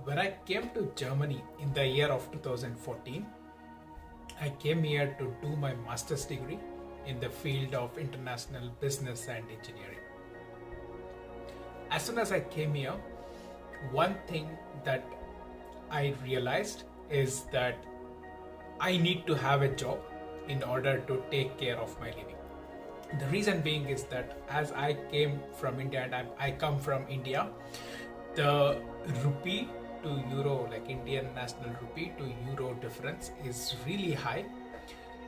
when I came to Germany in the year of 2014, I came here to do my master's degree in the field of international business and engineering. As soon as I came here, one thing that I realized is that I need to have a job in order to take care of my living. The reason being is that as I came from India and I come from India, the rupee to euro, like Indian national rupee to euro difference is really high.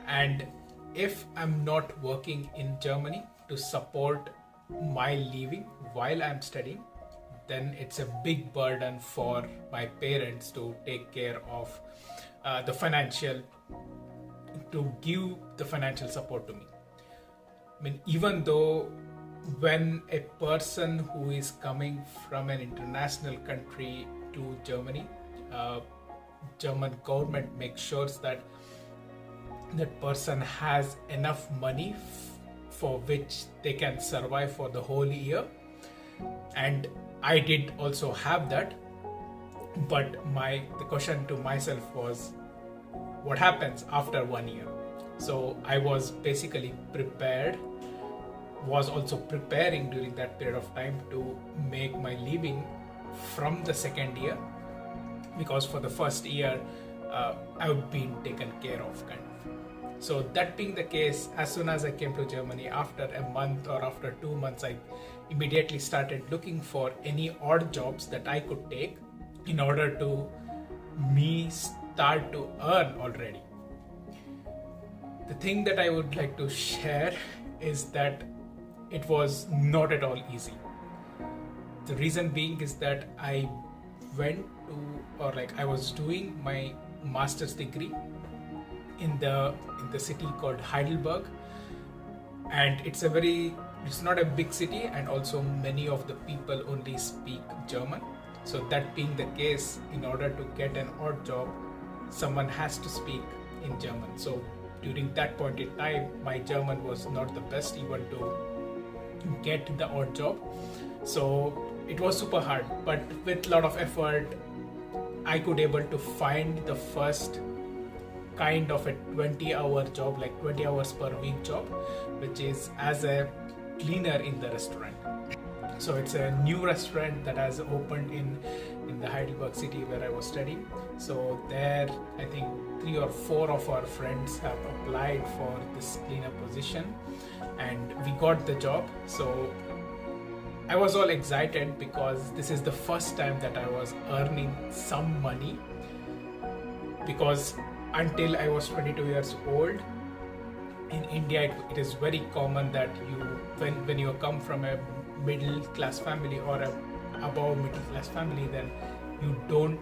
And if I'm not working in Germany to support my living while I'm studying, then it's a big burden for my parents to take care of to give the financial support to me. I mean, even though when a person who is coming from an international country to Germany, German government makes sure that that person has enough money for which they can survive for the whole year. And I did also have that. But the question to myself was, what happens after 1 year? So I was basically was also preparing during that period of time to make my living from the second year, because for the first year I would be taken care of kind of. So that being the case, as soon as I came to Germany, after a month or after 2 months, I immediately started looking for any odd jobs that I could take in order to start to earn already. The thing that I would like to share is that it was not at all easy. The reason being is that I was doing my master's degree in the city called Heidelberg, and it's not a big city, and also many of the people only speak German. So that being the case, in order to get an odd job, someone has to speak in German. So during that point in time, my German was not the best even to get the odd job. So it was super hard, but with a lot of effort, I could able to find the first kind of a 20-hour job, like 20 hours per week job, which is as a cleaner in the restaurant. So it's a new restaurant that has opened in the Heidelberg city where I was studying. So there, I think 3 or 4 of our friends have applied for this cleaner position, and we got the job. So I was all excited because this is the first time that I was earning some money, because until I was 22 years old, in India it is very common that when you come from a middle class family or a above middle class family, then you don't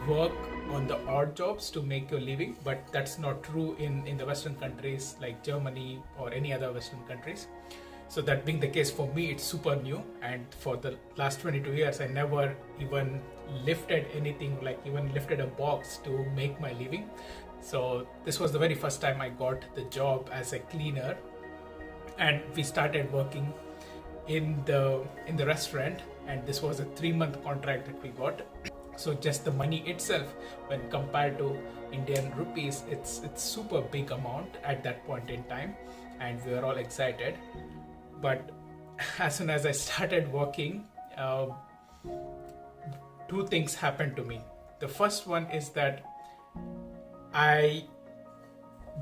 work on the odd jobs to make your living. But that's not true in the Western countries like Germany or any other Western countries. So that being the case, for me it's super new, and for the last 22 years I never even lifted anything, like even lifted a box to make my living. So this was the very first time I got the job as a cleaner, and we started working in the restaurant, and this was a 3-month contract that we got. So just the money itself, when compared to Indian rupees, it's super big amount at that point in time, and we were all excited. But as soon as I started working, 2 things happened to me. The first one is that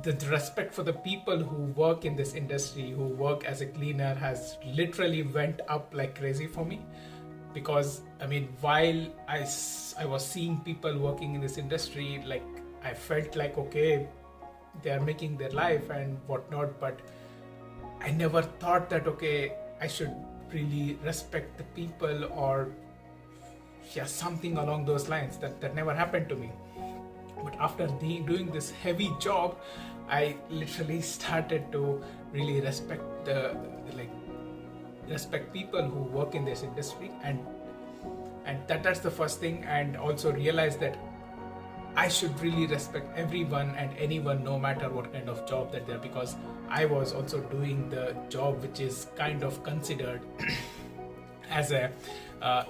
the respect for the people who work in this industry, who work as a cleaner, has literally went up like crazy for me. Because I mean, while I was seeing people working in this industry, like I felt like, okay, they are making their life and whatnot, but I never thought that, okay, I should really respect the people or something along those lines. That never happened to me. But after doing this heavy job, I literally started to really respect respect people who work in this industry, and that's the first thing. And also realize that I should really respect everyone and anyone, no matter what kind of job that they're, because I was also doing the job which is kind of considered as a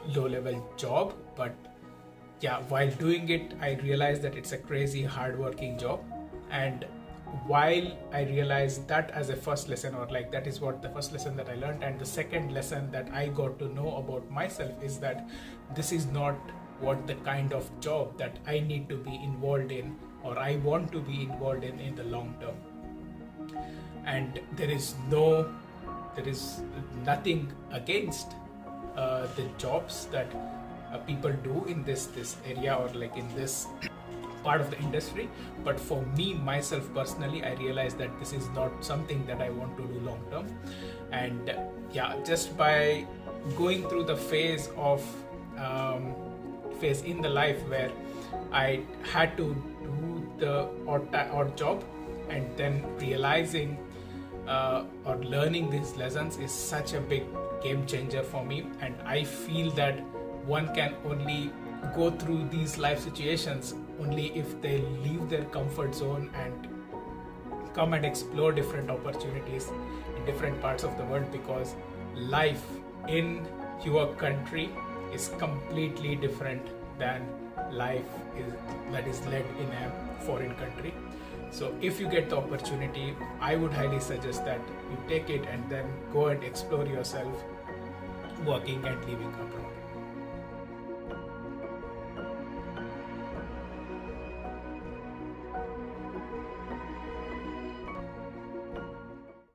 low-level job, but yeah, while doing it, I realized that it's a crazy hardworking job. And while I realized that as a first lesson, or like that is what the first lesson that I learned, and the second lesson that I got to know about myself is that this is not what the kind of job that I need to be involved in, or I want to be involved in the long term. And there is nothing against the jobs that people do in this area, or like in this part of the industry. But for me, myself personally, I realized that this is not something that I want to do long term. And yeah, just by going through the phase in the life where I had to do the odd job, and then realizing or learning these lessons is such a big game changer for me. And I feel that one can only go through these life situations only if they leave their comfort zone and come and explore different opportunities in different parts of the world, because life in your country is completely different than life that is led in a foreign country. So if you get the opportunity, I would highly suggest that you take it and then go and explore yourself working and living abroad.